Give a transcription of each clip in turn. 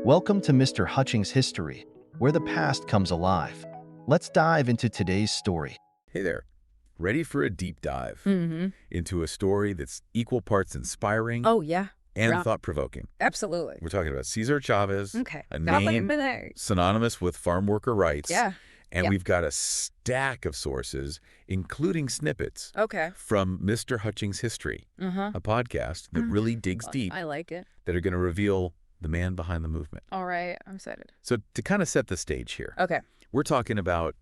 Welcome to Mr. Hutchings History, where the past comes alive. Let's dive into today's story. Hey there. Ready for a deep dive Mm-hmm. into a story that's equal parts inspiring Oh, yeah. and Yeah. thought-provoking? Absolutely. We're talking about César Chávez, Okay. a Got name there. synonymous with farm worker rights. Yeah. And Yeah. we've got a stack of sources, including snippets Okay. from Mr. Hutchings History, Uh-huh. a podcast that really digs deep, I like it. that are going to reveal the man behind the movement. All right. I'm excited. So to kind of set the stage here, Okay. we're talking about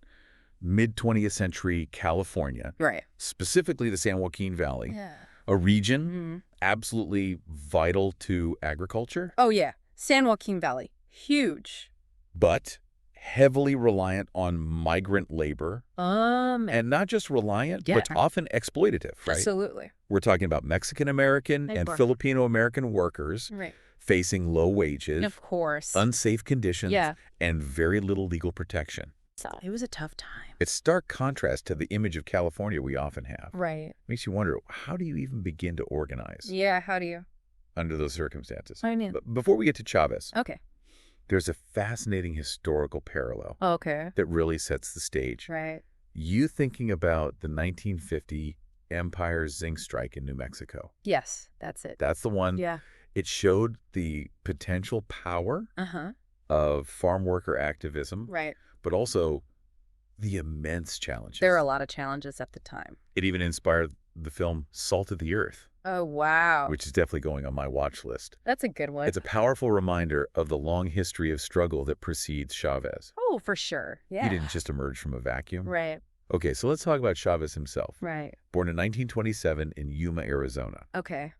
mid-20th century California, Right. specifically the San Joaquin Valley, Yeah. a region Mm-hmm. absolutely vital to agriculture, Oh, yeah. San Joaquin Valley. Huge. but heavily reliant on migrant labor, and not just reliant, but Yeah. often exploitative, right? Absolutely. We're talking about Mexican-American and Labor. Filipino-American workers Right. facing low wages, Of course. unsafe conditions, Yeah. and very little legal protection. It was a tough time. It's stark contrast to the image of California we often have. Right. Makes you wonder, how do you even begin to organize Yeah. How do you? under those circumstances? I mean. But before we get to Chavez, Okay. there's a fascinating historical parallel Okay. that really sets the stage. Right. You thinking about the 1950 Empire Zinc strike in New Mexico. Yes. That's it. That's the one. Yeah. It showed the potential power Uh-huh. of farm worker activism, Right. but also the immense challenges. There are a lot of challenges at the time. It even inspired the film Salt of the Earth, Oh, wow. which is definitely going on my watch list. That's a good one. It's a powerful reminder of the long history of struggle that precedes Chavez. Oh, for sure. Yeah. He didn't just emerge from a vacuum. Right. Okay, so let's talk about Chavez himself. Right. Born in 1927 in Yuma, Arizona. Okay.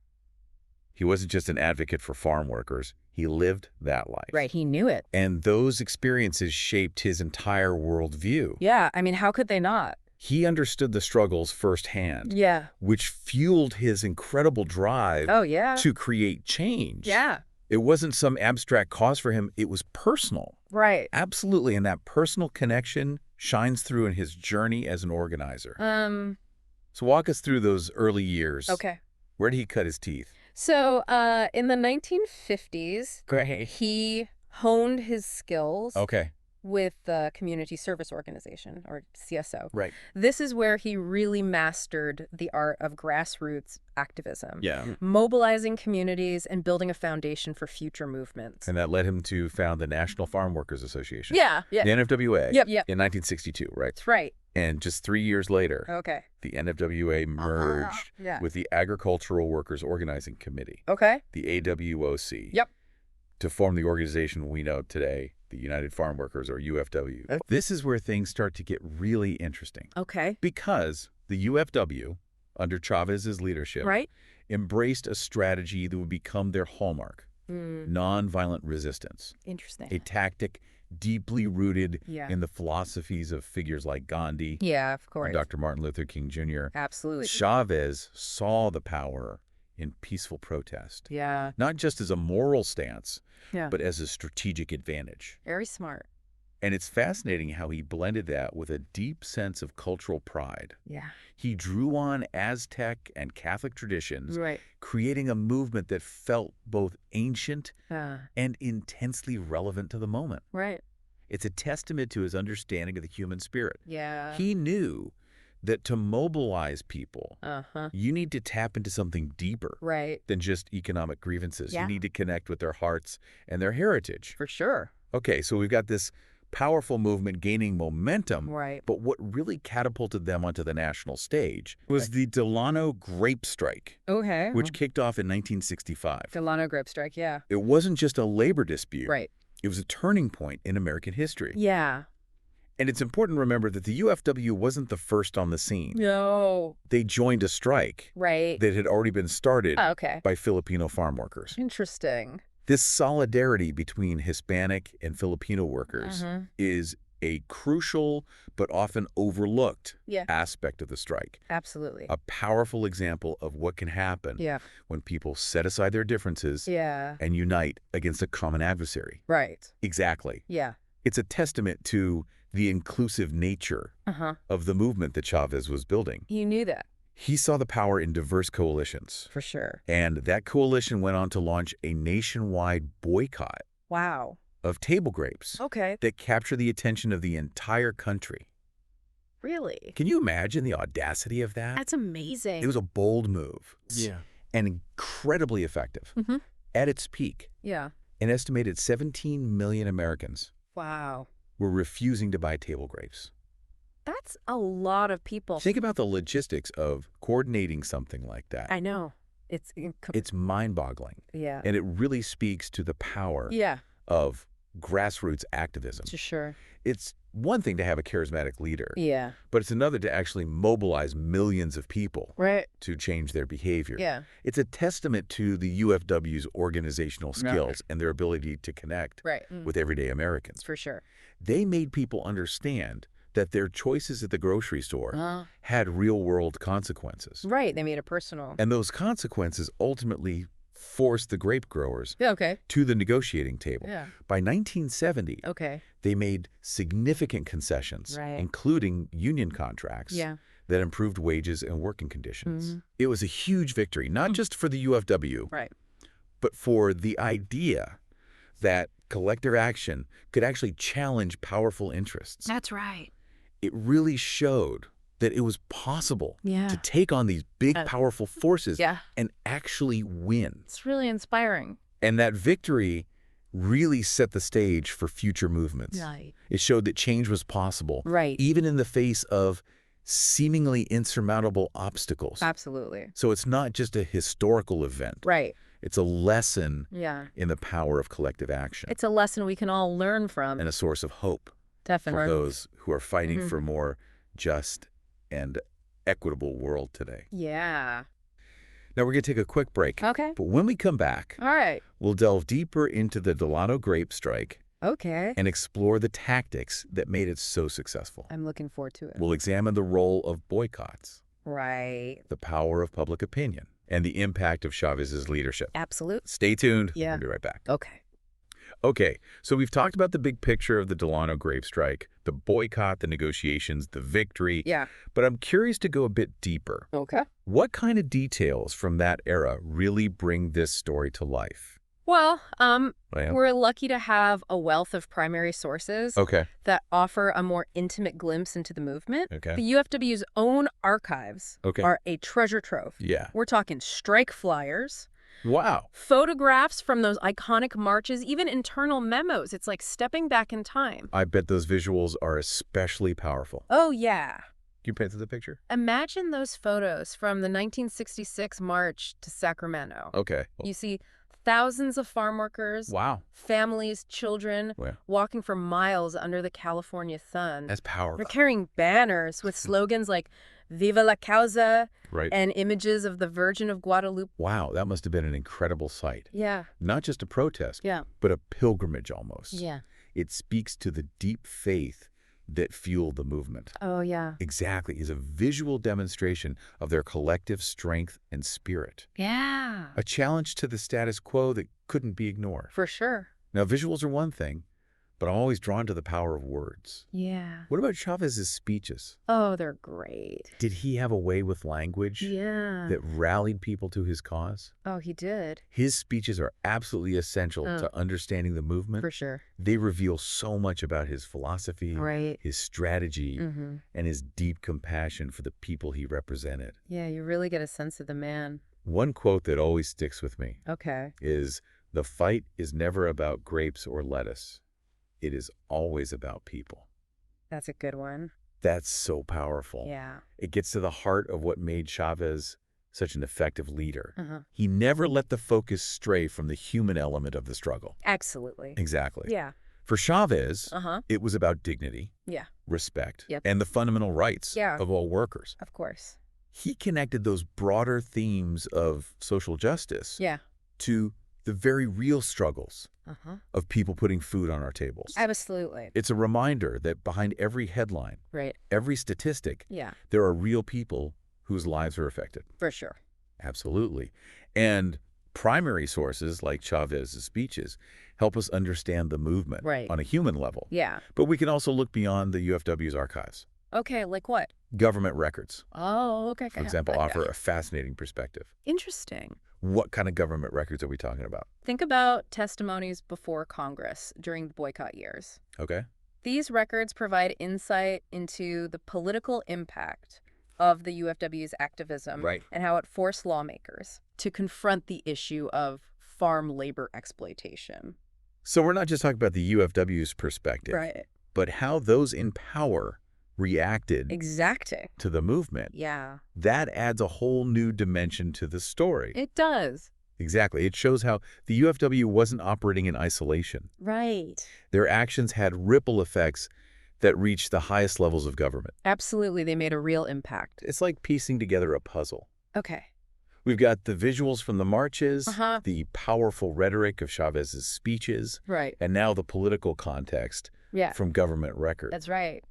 He wasn't just an advocate for farm workers. He lived that life. Right. He knew it. And those experiences shaped his entire worldview. Yeah. I mean, how could they not? He understood the struggles firsthand, Yeah. which fueled his incredible drive Oh, yeah. to create change. Yeah. It wasn't some abstract cause for him. It was personal. Right. Absolutely. And that personal connection shines through in his journey as an organizer. So walk us through those early years. Okay. Where did he cut his teeth? So, in the 1950s, Great. he honed his skills Okay. with the Community Service Organization, or CSO. Right. This is where he really mastered the art of grassroots activism, Yeah. mobilizing communities and building a foundation for future movements. And that led him to found the National Farm Workers Association. Yeah. Yeah. The NFWA. Yep. In 1962, right? That's right. And just 3 years later, Okay. the NFWA merged Yeah. with the Agricultural Workers Organizing Committee, Okay. the AWOC. Yep. To form the organization we know today, the United Farm Workers, or UFW. This is where things start to get really interesting, Okay. because the UFW, under Chavez's leadership, Right? embraced a strategy that would become their hallmark, nonviolent resistance, Interesting. a tactic deeply rooted Yeah. in the philosophies of figures like Gandhi Yeah, of and course. Dr. Martin Luther King Jr. Absolutely. Chavez saw the power in peaceful protest, Yeah. not just as a moral stance, Yeah. but as a strategic advantage. Very smart. And it's fascinating how he blended that with a deep sense of cultural pride. Yeah. He drew on Aztec and Catholic traditions, Right. creating a movement that felt both ancient Uh, and intensely relevant to the moment. right. It's a testament to his understanding of the human spirit. Yeah. He knew that to mobilize people, Uh-huh. you need to tap into something deeper Right. than just economic grievances. Yeah. You need to connect with their hearts and their heritage. For sure. Okay, so we've got this powerful movement gaining momentum, Right. but what really catapulted them onto the national stage was the Delano Grape Strike, Okay. which kicked off in 1965. Delano Grape Strike, yeah. It wasn't just a labor dispute. Right. It was a turning point in American history. Yeah. And it's important to remember that the UFW wasn't the first on the scene. No. They joined a strike Right. that had already been started Oh, okay. by Filipino farm workers. Interesting. This solidarity between Hispanic and Filipino workers is a crucial but often overlooked Yeah. aspect of the strike. Absolutely. A powerful example of what can happen Yeah. when people set aside their differences Yeah. and unite against a common adversary. Right. Exactly. Yeah. It's a testament to the inclusive nature of the movement that Chavez was building. You knew that. He saw the power in diverse coalitions. For sure. And that coalition went on to launch a nationwide boycott Wow. of table grapes Okay. that capture the attention of the entire country. Really? Can you imagine the audacity of that? That's amazing. It was a bold move. Yeah. And incredibly effective. Mm-hmm. At its peak, Yeah. an estimated 17 million Americans Wow. were refusing to buy table grapes. That's a lot of people. Think about the logistics of coordinating something like that. I know. It's mind-boggling. Yeah. And it really speaks to the power Yeah, of grassroots activism. for sure. It's one thing to have a charismatic leader, Yeah. but it's another to actually mobilize millions of people Right. to change their behavior. Yeah. It's a testament to the UFW's organizational skills and their ability to connect Right. with everyday Americans. For sure. They made people understand that their choices at the grocery store had real-world consequences. Right. They made it personal. And those consequences ultimately forced the grape growers Yeah. Okay. to the negotiating table. Yeah. By 1970, Okay. they made significant concessions, Right. including union contracts, Yeah. that improved wages and working conditions. Mhm. It was a huge victory, not just for the UFW, Right. but for the idea that collective action could actually challenge powerful interests. That's right. It really showed that it was possible Yeah. to take on these big, powerful forces Yeah. and actually win. It's really inspiring. And that victory really set the stage for future movements. Right. It showed that change was possible, Right. even in the face of seemingly insurmountable obstacles. Absolutely. So it's not just a historical event. Right. It's a lesson Yeah. in the power of collective action It's a lesson we can all learn from. and a source of hope Definitely. for those who are fighting Mhm. for a more just and equitable world today. Yeah. Now we're going to take a quick break. Okay. But when we come back, All right. we'll delve deeper into the Delano Grape Strike Okay. and explore the tactics that made it so successful. I'm looking forward to it. We'll examine the role of boycotts, Right. the power of public opinion, and the impact of Chavez's leadership. Absolutely. Stay tuned. Yeah. We'll be right back. Okay. Okay, so we've talked about the big picture of the Delano Grape Strike, the boycott, the negotiations, the victory. Yeah. But I'm curious to go a bit deeper. Okay. What kind of details from that era really bring this story to life? Well, Well, we're lucky to have a wealth of primary sources okay. that offer a more intimate glimpse into the movement. Okay. The UFW's own archives Okay. are a treasure trove. Yeah. We're talking strike flyers, Wow. photographs from those iconic marches, even internal memos. It's like stepping back in time. I bet those visuals are especially powerful. Oh, yeah. Can you paint the picture? Imagine those photos from the 1966 march to Sacramento. Okay. You see thousands of farm workers, Wow. families, children, Well, walking for miles under the California sun. that's powerful. They're carrying banners with slogans like Viva la Causa Right. and images of the Virgin of Guadalupe. Wow, that must have been an incredible sight. Yeah. Not just a protest, Yeah. but a pilgrimage almost. Yeah. It speaks to the deep faith that fueled the movement. Oh, yeah. Exactly, is a visual demonstration of their collective strength and spirit. Yeah. A challenge to the status quo that couldn't be ignored. For sure. Now, visuals are one thing, but I'm always drawn to the power of words. Yeah. What about Chavez's speeches? Oh, they're great. Did he have a way with language Yeah. that rallied people to his cause? Oh, he did. His speeches are absolutely essential to understanding the movement. For sure. They reveal so much about his philosophy, Right. his strategy, Mm-hmm. and his deep compassion for the people he represented. Yeah, you really get a sense of the man. One quote that always sticks with me Okay. is, "The fight is never about grapes or lettuce. It is always about people." That's a good one. That's so powerful. Yeah. It gets to the heart of what made Chavez such an effective leader. Uh-huh. He never let the focus stray from the human element of the struggle. Absolutely. Exactly. Yeah. For Chavez, Uh-huh. it was about dignity, Yeah. respect, Yep. and the fundamental rights Yeah. of all workers. Of course. He connected those broader themes of social justice Yeah. to the very real struggles Uh-huh. of people putting food on our tables. Absolutely. It's a reminder that behind every headline, Right. every statistic, Yeah. there are real people whose lives are affected. For sure. Absolutely. And primary sources like Chavez's speeches help us understand the movement Right. on a human level. Yeah. But we can also look beyond the UFW's archives. Okay, like what? Government records, Oh, okay. for example, offer a fascinating perspective. Interesting. What kind of government records are we talking about? Think about testimonies before Congress during the boycott years. Okay. These records provide insight into the political impact of the UFW's activism and how it forced lawmakers to confront the issue of farm labor exploitation. So we're not just talking about the UFW's perspective, but how those in power reacted to the movement. Yeah. That adds a whole new dimension to the story. It does. Exactly. It shows how the UFW wasn't operating in isolation. Right. Their actions had ripple effects that reached the highest levels of government. Absolutely. They made a real impact. It's like piecing together a puzzle. Okay. We've got the visuals from the marches, the powerful rhetoric of Chavez's speeches, and now the political context from government records. That's right.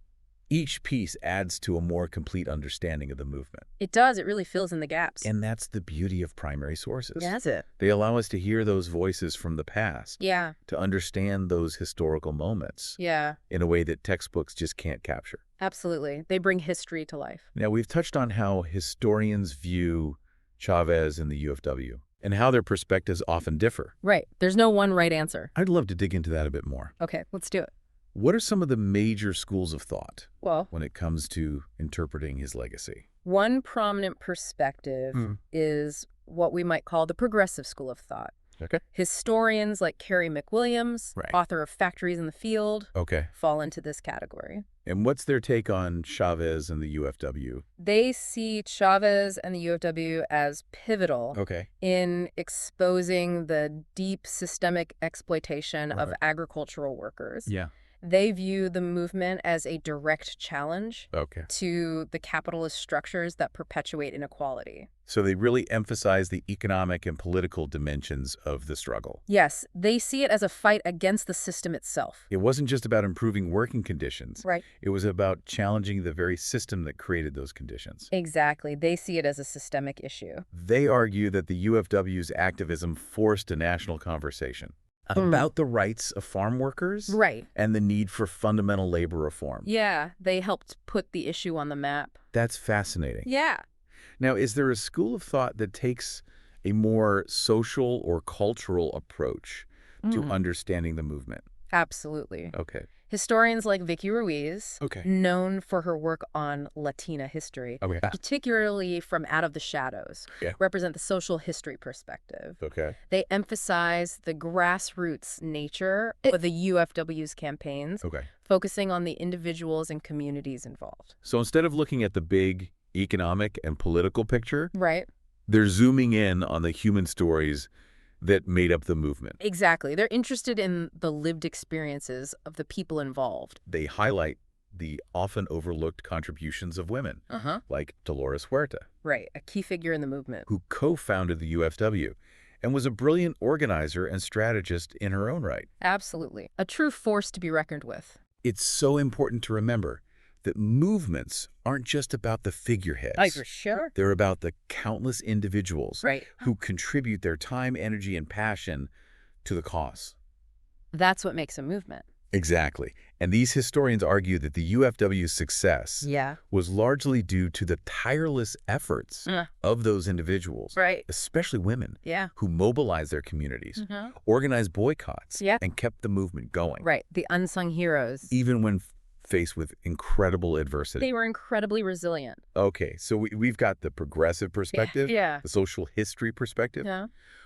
Each piece adds to a more complete understanding of the movement. It does. It really fills in the gaps. And that's the beauty of primary sources. That's it. They allow us to hear those voices from the past. Yeah. To understand those historical moments. Yeah. In a way that textbooks just can't capture. Absolutely. They bring history to life. Now, we've touched on how historians view Chavez and the UFW and how their perspectives often differ. Right. There's no one right answer. I'd love to dig into that a bit more. Okay, let's do it. What are some of the major schools of thought when it comes to interpreting his legacy? One prominent perspective is what we might call the progressive school of thought. Okay. Historians like Carrie McWilliams, author of Factories in the Field, fall into this category. And what's their take on Chavez and the UFW? They see Chavez and the UFW as pivotal in exposing the deep systemic exploitation of agricultural workers. Yeah. They view the movement as a direct challenge to the capitalist structures that perpetuate inequality. So they really emphasize the economic and political dimensions of the struggle. Yes, they see it as a fight against the system itself. It wasn't just about improving working conditions. It was about challenging the very system that created those conditions. Exactly. They see it as a systemic issue. They argue that the UFW's activism forced a national conversation about the rights of farm workers and the need for fundamental labor reform. Yeah, they helped put the issue on the map. That's fascinating. Yeah. Now, is there a school of thought that takes a more social or cultural approach to understanding the movement? Absolutely. Okay. Historians like Vicky Ruiz, known for her work on Latina history, particularly from Out of the Shadows, represent the social history perspective. They emphasize the grassroots nature of the UFW's campaigns, focusing on the individuals and communities involved. So instead of looking at the big economic and political picture, They're zooming in on the human stories that made up the movement. Exactly. They're interested in the lived experiences of the people involved. They highlight the often overlooked contributions of women, like Dolores Huerta. Right, a key figure in the movement. Who co-founded the UFW and was a brilliant organizer and strategist in her own right. Absolutely. A true force to be reckoned with. It's so important to remember that movements aren't just about the figureheads. Oh, for sure. They're about the countless individuals who contribute their time, energy, and passion to the cause. That's what makes a movement. Exactly. And these historians argue that the UFW's success was largely due to the tireless efforts of those individuals, especially women, who mobilized their communities, organized boycotts, and kept the movement going. Right, the unsung heroes. Even when faced with incredible adversity. They were incredibly resilient. Okay, so we've got the progressive perspective, the social history perspective.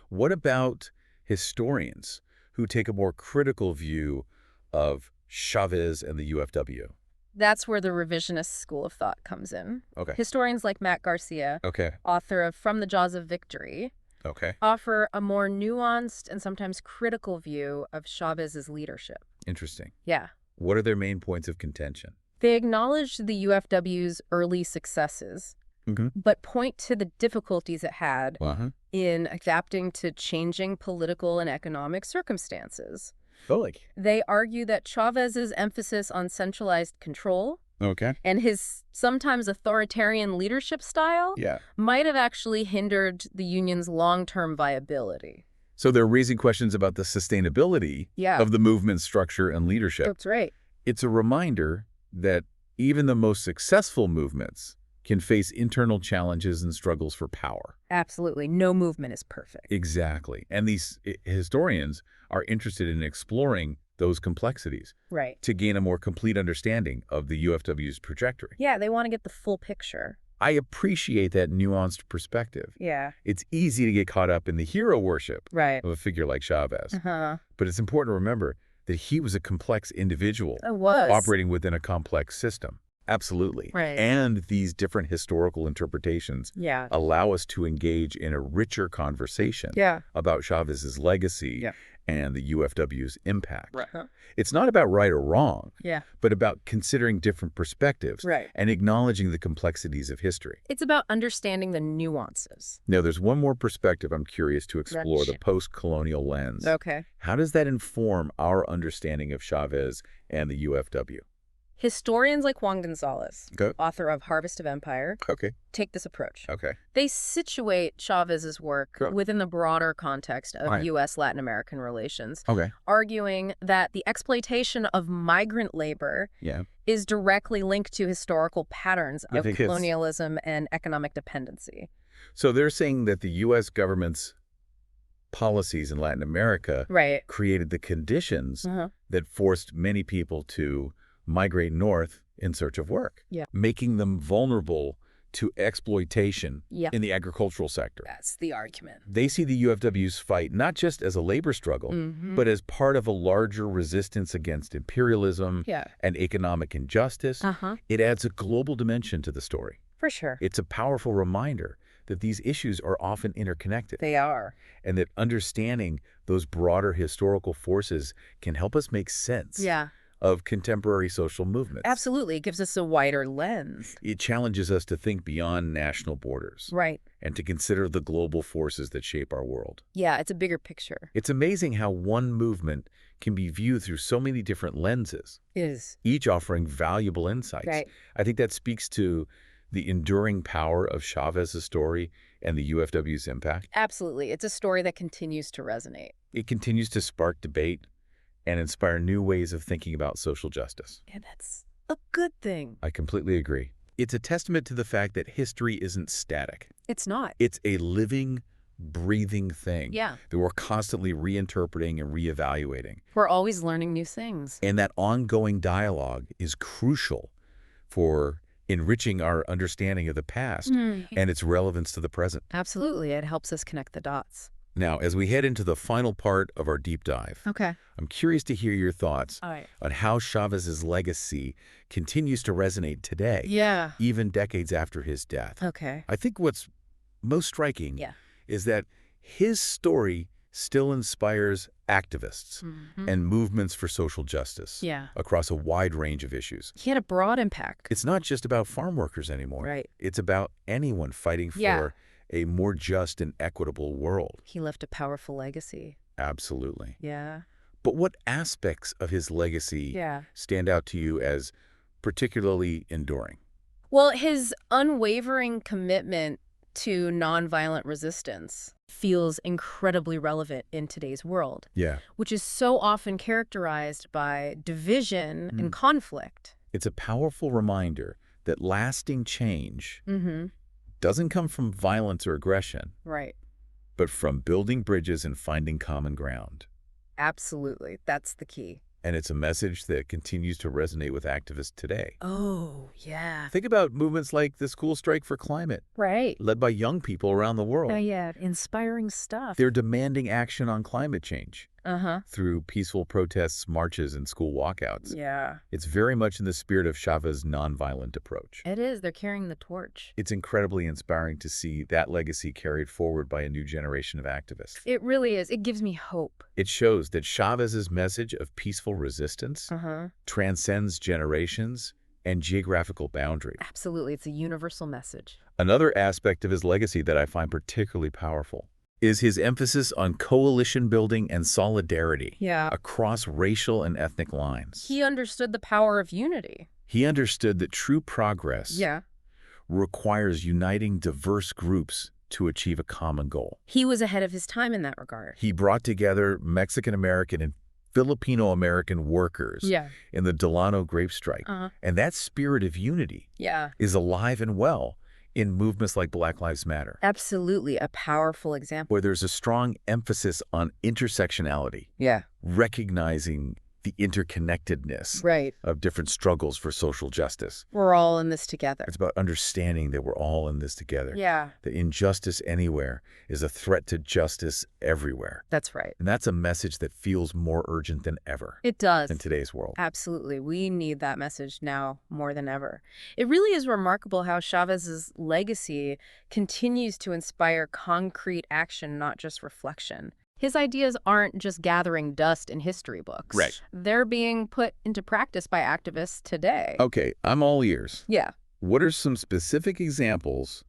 What about historians who take a more critical view of Chavez and the UFW? That's where the revisionist school of thought comes in. Historians like Matt Garcia, author of From the Jaws of Victory, offer a more nuanced and sometimes critical view of Chavez's leadership. Interesting. Yeah. What are their main points of contention? They acknowledge the UFW's early successes, but point to the difficulties it had in adapting to changing political and economic circumstances. They argue that Chavez's emphasis on centralized control and his sometimes authoritarian leadership style might have actually hindered the union's long-term viability. So they're raising questions about the sustainability of the movement's structure and leadership. That's right. It's a reminder that even the most successful movements can face internal challenges and struggles for power. Absolutely. No movement is perfect. Exactly. And these historians are interested in exploring those complexities to gain a more complete understanding of the UFW's trajectory. Yeah, they want to get the full picture. I appreciate that nuanced perspective. Yeah. It's easy to get caught up in the hero worship of a figure like Chavez. But it's important to remember that he was a complex individual operating within a complex system. Absolutely. And these different historical interpretations allow us to engage in a richer conversation about Chavez's legacy and the UFW's impact. It's not about right or wrong, but about considering different perspectives and acknowledging the complexities of history. It's about understanding the nuances. Now, there's one more perspective I'm curious to explore, the post-colonial lens. How does that inform our understanding of Chavez and the UFW? Historians like Juan Gonzalez, author of Harvest of Empire, take this approach. They situate Chavez's work within the broader context of U.S.-Latin American relations, arguing that the exploitation of migrant labor is directly linked to historical patterns of colonialism and economic dependency. So they're saying that the U.S. government's policies in Latin America created the conditions that forced many people to migrate north in search of work, making them vulnerable to exploitation in the agricultural sector. That's the argument. They see the UFW's fight not just as a labor struggle, but as part of a larger resistance against imperialism and economic injustice. It adds a global dimension to the story. For sure. It's a powerful reminder that these issues are often interconnected. They are. And that understanding those broader historical forces can help us make sense of contemporary social movements. Absolutely. It gives us a wider lens. It challenges us to think beyond national borders. And to consider the global forces that shape our world. Yeah, it's a bigger picture. It's amazing how one movement can be viewed through so many different lenses. It is. Each offering valuable insights. I think that speaks to the enduring power of Chavez's story and the UFW's impact. Absolutely. It's a story that continues to resonate. It continues to spark debate and inspire new ways of thinking about social justice. And that's a good thing. I completely agree. It's a testament to the fact that history isn't static. It's not. It's a living, breathing thing that we're constantly reinterpreting and reevaluating. We're always learning new things. And that ongoing dialogue is crucial for enriching our understanding of the past and its relevance to the present. Absolutely. It helps us connect the dots. Now, as we head into the final part of our deep dive, I'm curious to hear your thoughts on how Chavez's legacy continues to resonate today, even decades after his death. I think what's most striking is that his story still inspires activists and movements for social justice across a wide range of issues. He had a broad impact. It's not just about farm workers anymore. It's about anyone fighting for a more just and equitable world. He left a powerful legacy. Absolutely. Yeah. But what aspects of his legacy stand out to you as particularly enduring? Well, his unwavering commitment to nonviolent resistance feels incredibly relevant in today's world, which is so often characterized by division and conflict. It's a powerful reminder that lasting change doesn't come from violence or aggression, but from building bridges and finding common ground. Absolutely. That's the key. And it's a message that continues to resonate with activists today. Oh, yeah. Think about movements like the School Strike for Climate, led by young people around the world. Oh, yeah. Inspiring stuff. They're demanding action on climate change through peaceful protests, marches, and school walkouts. It's very much in the spirit of Chavez's nonviolent approach. It is. They're carrying the torch. It's incredibly inspiring to see that legacy carried forward by a new generation of activists. It really is. It gives me hope. It shows that Chavez's message of peaceful resistance transcends generations and geographical boundaries. Absolutely. It's a universal message. Another aspect of his legacy that I find particularly powerful is his emphasis on coalition building and solidarity across racial and ethnic lines. He understood the power of unity. He understood that true progress requires uniting diverse groups to achieve a common goal. He was ahead of his time in that regard. He brought together Mexican-American and Filipino-American workers in the Delano Grape Strike. And that spirit of unity is alive and well in movements like Black Lives Matter. Absolutely, a powerful example. Where there's a strong emphasis on intersectionality. Recognizing the interconnectedness of different struggles for social justice. We're all in this together. It's about understanding that we're all in this together. That injustice anywhere is a threat to justice everywhere. That's right. And that's a message that feels more urgent than ever. It does. In today's world. Absolutely. We need that message now more than ever. It really is remarkable how Chavez's legacy continues to inspire concrete action, not just reflection. His ideas aren't just gathering dust in history books. They're being put into practice by activists today. Okay, I'm all ears. What are some specific examples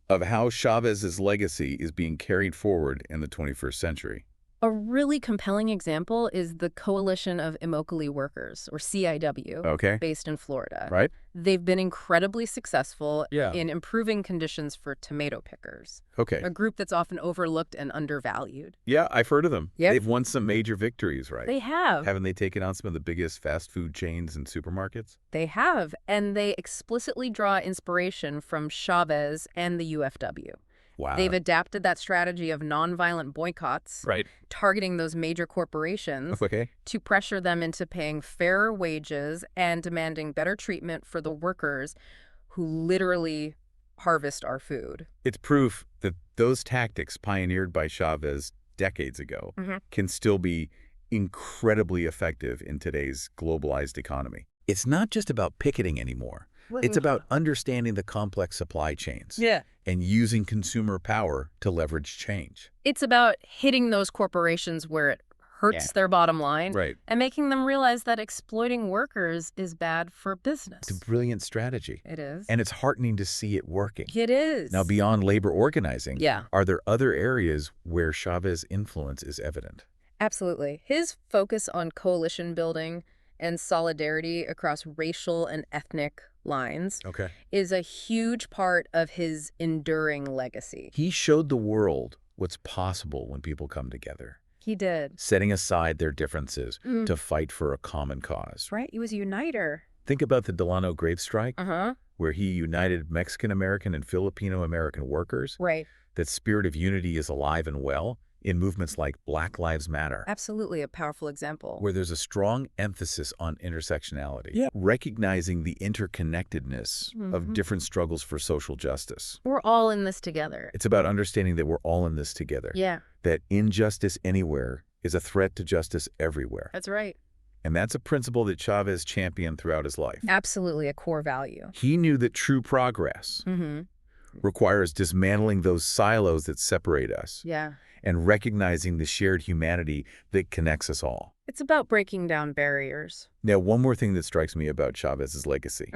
of how Chavez's legacy is being carried forward in the 21st century? A really compelling example is the Coalition of Immokalee Workers, or CIW, based in Florida. They've been incredibly successful in improving conditions for tomato pickers, a group that's often overlooked and undervalued. Yeah, I've heard of them. They've won some major victories, right? They have. Haven't they taken on some of the biggest fast food chains and supermarkets? They have, and they explicitly draw inspiration from Chavez and the UFW. Wow. They've adapted that strategy of nonviolent boycotts, targeting those major corporations to pressure them into paying fairer wages and demanding better treatment for the workers who literally harvest our food. It's proof that those tactics pioneered by Chavez decades ago can still be incredibly effective in today's globalized economy. It's not just about picketing anymore. It's about understanding the complex supply chains and using consumer power to leverage change. It's about hitting those corporations where it hurts their bottom line and making them realize that exploiting workers is bad for business. It's a brilliant strategy. It is. And it's heartening to see it working. It is. Now, beyond labor organizing, are there other areas where Chavez's influence is evident? Absolutely. His focus on coalition building and solidarity across racial and ethnic lines is a huge part of his enduring legacy. He showed the world what's possible when people come together. He did. Setting aside their differences to fight for a common cause. Right, he was a uniter. Think about the Delano Grape Strike, where he united Mexican-American and Filipino-American workers. That spirit of unity is alive and well in movements like Black Lives Matter. Absolutely, a powerful example. Where there's a strong emphasis on intersectionality. Recognizing the interconnectedness of different struggles for social justice. We're all in this together. It's about understanding that we're all in this together. That injustice anywhere is a threat to justice everywhere. That's right. And that's a principle that Chavez championed throughout his life. Absolutely, a core value. He knew that true progress requires dismantling those silos that separate us. And recognizing the shared humanity that connects us all. It's about breaking down barriers. Now, one more thing that strikes me about Chavez's legacy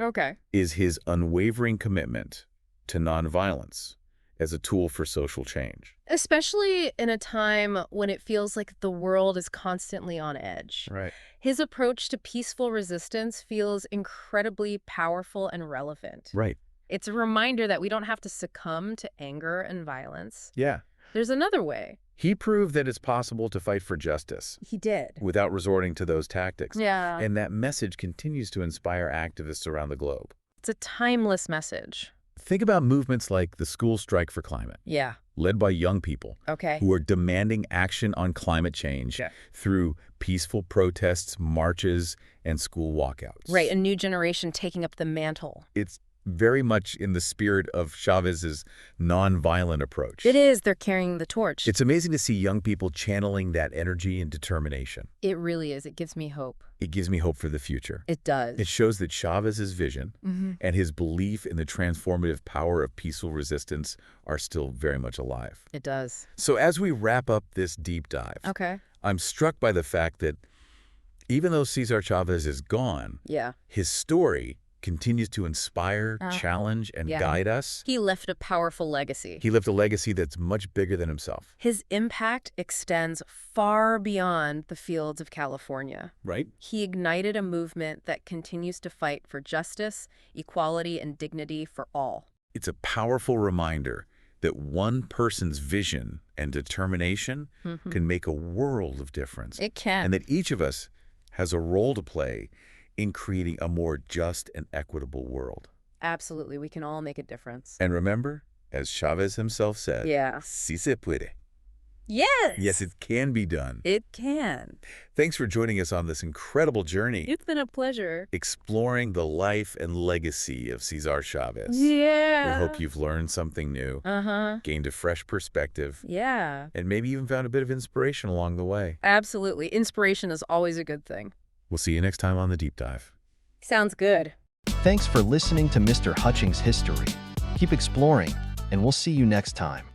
is his unwavering commitment to nonviolence as a tool for social change. Especially in a time when it feels like the world is constantly on edge. His approach to peaceful resistance feels incredibly powerful and relevant. It's a reminder that we don't have to succumb to anger and violence. There's another way. He proved that it's possible to fight for justice. He did. Without resorting to those tactics. And that message continues to inspire activists around the globe. It's a timeless message. Think about movements like the school strike for climate. Led by young people. Who are demanding action on climate change through peaceful protests, marches, and school walkouts. Right, a new generation taking up the mantle. It's very much in the spirit of Chavez's nonviolent approach. It is. They're carrying the torch. It's amazing to see young people channeling that energy and determination. It really is. It gives me hope. It gives me hope for the future. It does. It shows that Chavez's vision and his belief in the transformative power of peaceful resistance are still very much alive. It does. So as we wrap up this deep dive, I'm struck by the fact that even though César Chávez is gone, his story continues to inspire, challenge, and guide us. He left a powerful legacy. He left a legacy that's much bigger than himself. His impact extends far beyond the fields of California. He ignited a movement that continues to fight for justice, equality, and dignity for all. It's a powerful reminder that one person's vision and determination can make a world of difference. It can. And that each of us has a role to play in creating a more just and equitable world. Absolutely. We can all make a difference. And remember, as Chavez himself said, sí se puede. Yes! Yes, it can be done. It can. Thanks for joining us on this incredible journey. It's been a pleasure. Exploring the life and legacy of César Chávez. Yeah. We hope you've learned something new, gained a fresh perspective, and maybe even found a bit of inspiration along the way. Absolutely. Inspiration is always a good thing. We'll see you next time on The Deep Dive. Sounds good. Thanks for listening to Mr. Hutchings History. Keep exploring, and we'll see you next time.